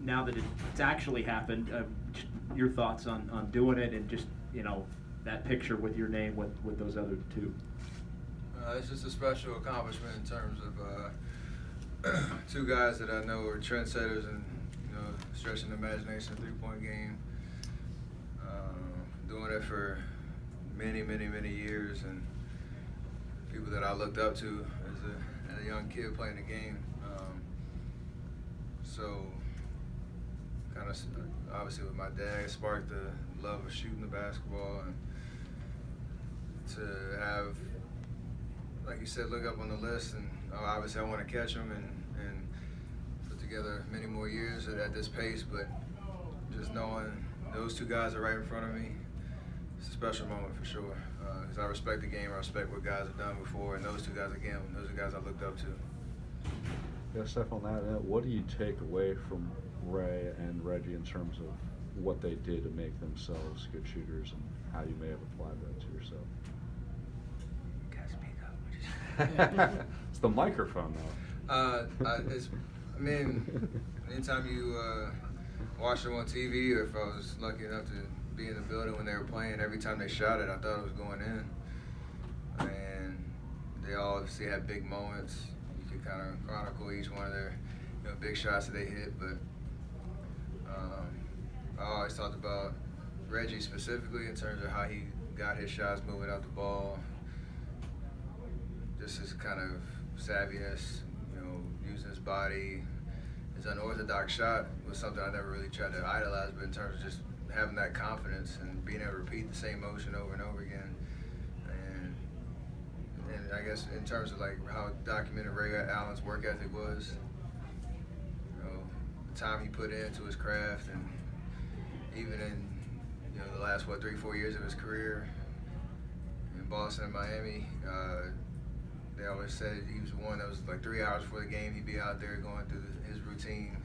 now that it's actually happened, just your thoughts on doing it and just, that picture with your name with those other two. It's just a special accomplishment in terms of two guys that I know are trendsetters and stretching the imagination, three-point game. Doing it for many, many, many years, and people that I looked up to as a young kid playing the game. So, kind of obviously with my dad, sparked the love of shooting the basketball, and to have, like you said, look up on the list, and obviously I want to catch them and put together many more years at this pace, but just knowing those two guys are right in front of me, it's a special moment for sure. Because I respect the game, I respect what guys have done before, and those two guys, again, those are guys I looked up to. Yeah, Steph, on that, what do you take away from Ray and Reggie in terms of what they did to make themselves good shooters and how you may have applied that to yourself? Gotta speak up. It's the microphone, though. Anytime you watch them on TV, or if I was lucky enough to be in the building when they were playing, every time they shot it, I thought it was going in. And they all obviously had big moments. You could kind of chronicle each one of their big shots that they hit, but I always talked about Reggie specifically in terms of how he got his shots moving out the ball. Just his kind of savviness, using his body. His unorthodox shot was something I never really tried to idolize, but in terms of just having that confidence and being able to repeat the same motion over and over again. And I guess in terms of like how documented Ray Allen's work ethic was, the time he put into his craft, and even in the last 3-4 years of his career in Boston and Miami, they always said he was the one that was like 3 hours before the game, he'd be out there going through his routine,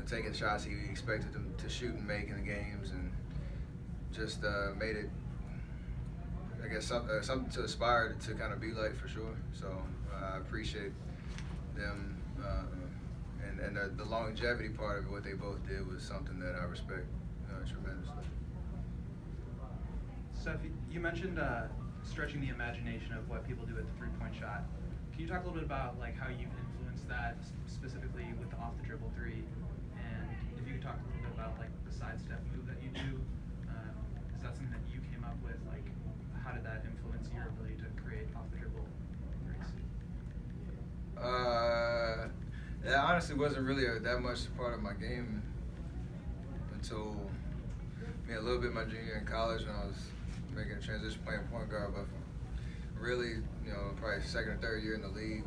taking shots he expected them to shoot and make in the games, and just made it, I guess, something to aspire to kind of be like, for sure. So I appreciate them, and the longevity part of what they both did was something that I respect tremendously. Steph, you mentioned stretching the imagination of what people do at the three-point shot. Can you talk a little bit about how you've influenced that, specifically with the off-the-dribble three? And if you could talk a little bit about the sidestep move that you do, is that something that you came up with? How did that influence your ability to create off-the-dribble threes? That honestly wasn't really that much part of my game until a little bit my junior year in college when I was making a transition playing point guard, but really, probably second or third year in the league,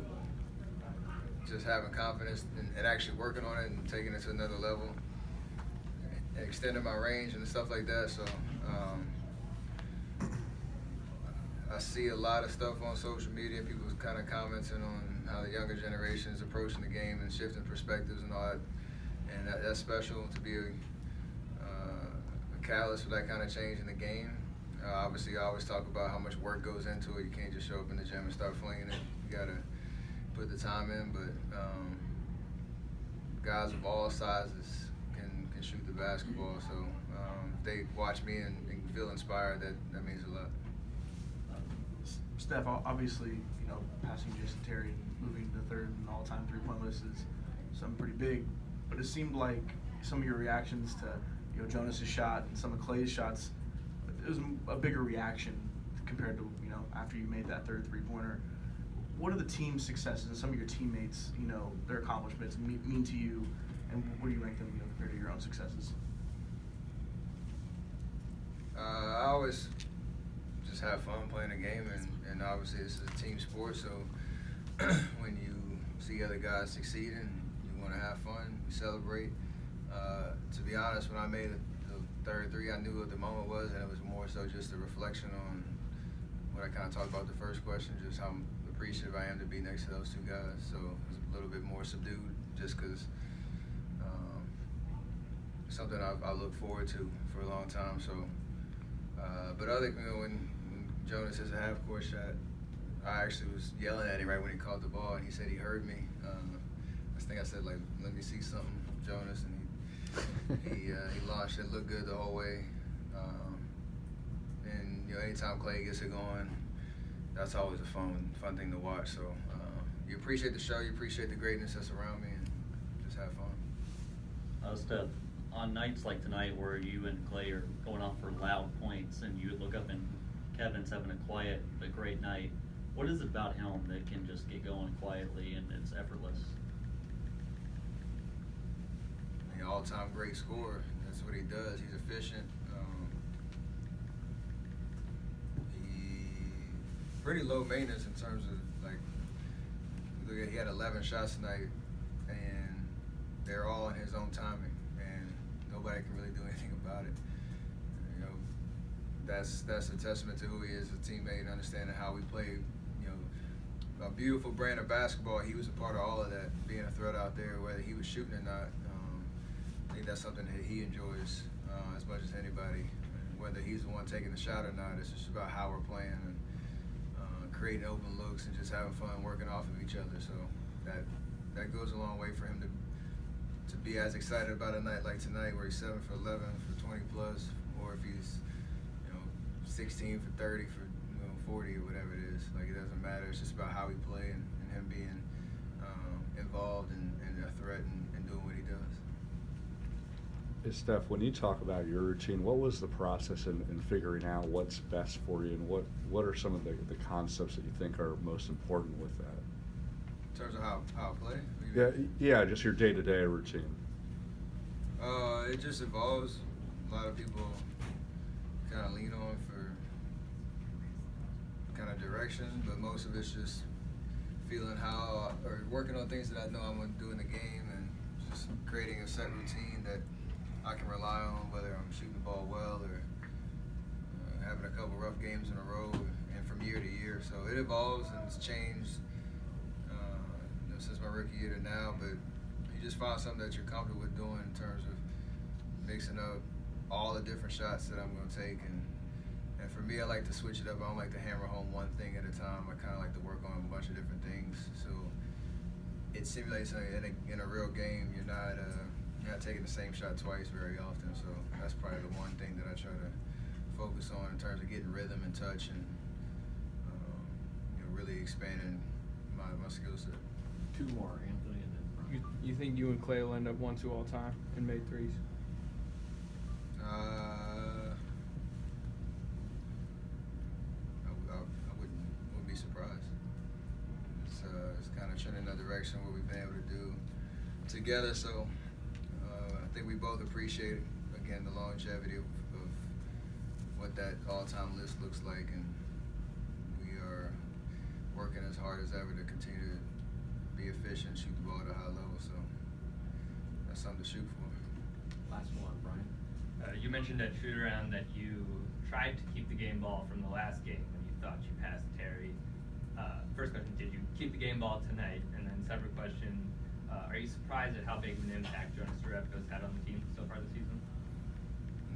just having confidence and actually working on it and taking it to another level and extending my range and stuff like that. So I see a lot of stuff on social media, people kind of commenting on how the younger generation is approaching the game and shifting perspectives and all that, and that's special to be a catalyst for that kind of change in the game. Obviously, I always talk about how much work goes into it. You can't just show up in the gym and start flinging it. You got to put the time in, but guys of all sizes can shoot the basketball. So if they watch me and feel inspired, that means a lot. Steph, obviously, passing Jason Terry and moving to third in the all-time three-point list is something pretty big. But it seemed like some of your reactions to Jonas's shot and some of Klay's shots, it was a bigger reaction compared to after you made that third three-pointer. What are the team successes and some of your teammates, their accomplishments mean to you, and where do you rank them compared to your own successes? I always just have fun playing the game, and obviously this is a team sport, so when you see other guys succeeding, you want to have fun, you celebrate. To be honest, when I made the third three, I knew what the moment was, and it was more so just a reflection on what I kind of talked about the first question, just how appreciative I am to be next to those two guys. So it was a little bit more subdued just because something I look forward to for a long time. So, but when Jonas has a half-court shot, I actually was yelling at him right when he caught the ball, and he said he heard me. think I said, like, let me see something, Jonas, and he launched it, looked good the whole way. And you know, anytime Klay gets it going, that's always a fun thing to watch. So you appreciate the show, you appreciate the greatness that's around me, and just have fun. Steph, on nights like tonight where you and Klay are going off for loud points and you look up and Kevin's having a quiet but great night, what is it about him that can just get going quietly and it's effortless? All-time great scorer. That's what he does. He's efficient. He pretty low maintenance in terms of, like, look at, he had 11 shots tonight, and they're all in his own timing, and nobody can really do anything about it. You know, that's a testament to who he is as a teammate and understanding how we play. You know, a beautiful brand of basketball. He was a part of all of that, being a threat out there, whether he was shooting or not. I think that's something that he enjoys as much as anybody. Whether he's the one taking the shot or not, it's just about how we're playing and creating open looks and just having fun working off of each other. So that goes a long way for him to be as excited about a night like tonight, where he's 7 for 11 for 20 plus, or if he's 16 for 30 for 40 or whatever it is. Like, it doesn't matter. It's just about how we play and him being involved and a threat and doing what he does. Steph, when you talk about your routine, what was the process in figuring out what's best for you, and what are some of the concepts that you think are most important with that? In terms of how I play? Yeah, just your day-to-day routine. It just evolves. A lot of people kind of lean on for kind of direction, but most of it's just feeling how, or working on things that I know I'm going to do in the game, and just creating a set routine that I can rely on, whether I'm shooting the ball well or having a couple rough games in a row, and from year to year. So it evolves and it's changed since my rookie year to now, but you just find something that you're comfortable with doing in terms of mixing up all the different shots that I'm going to take. And for me, I like to switch it up. I don't like to hammer home one thing at a time. I kind of like to work on a bunch of different things. So it simulates in a real game. You're not taking the same shot twice very often. So that's probably the one thing that I try to focus on in terms of getting rhythm and touch and really expanding my skill set. Two more, Anthony, and then Brian. You think you and Klay will end up 1-2 all time in made threes? I wouldn't be surprised. It's kind of trending in that direction, what we've been able to do together. So I think we both appreciate, again, the longevity of what that all-time list looks like, and we are working as hard as ever to continue to be efficient, shoot the ball at a high level. So that's something to shoot for. Last one, Brian. You mentioned at shoot-around that you tried to keep the game ball from the last game when you thought you passed Terry. First question, did you keep the game ball tonight? And then separate question, are you surprised at how big of an impact Jonas Durant has had on the team so far this season?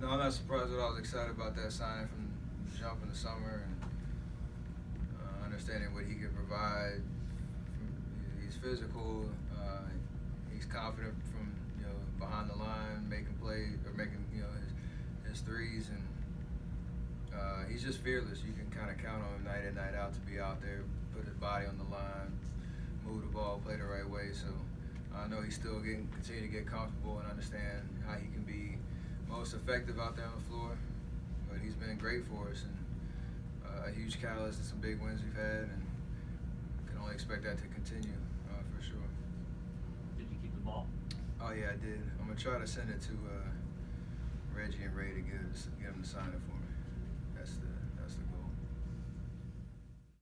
No, I'm not surprised at all. I was excited about that signing from the jump in the summer, and understanding what he can provide. He's physical. He's confident from behind the line, making plays or making his threes, and he's just fearless. You can kind of count on him night in, night out to be out there, put his body on the line, move the ball, play the right way. So I know he's still continue to get comfortable and understand how he can be most effective out there on the floor. But he's been great for us, and a huge catalyst in some big wins we've had, and can only expect that to continue for sure. Did you keep the ball? Oh yeah, I did. I'm gonna try to send it to Reggie and Ray to get them to sign it for me. That's the goal.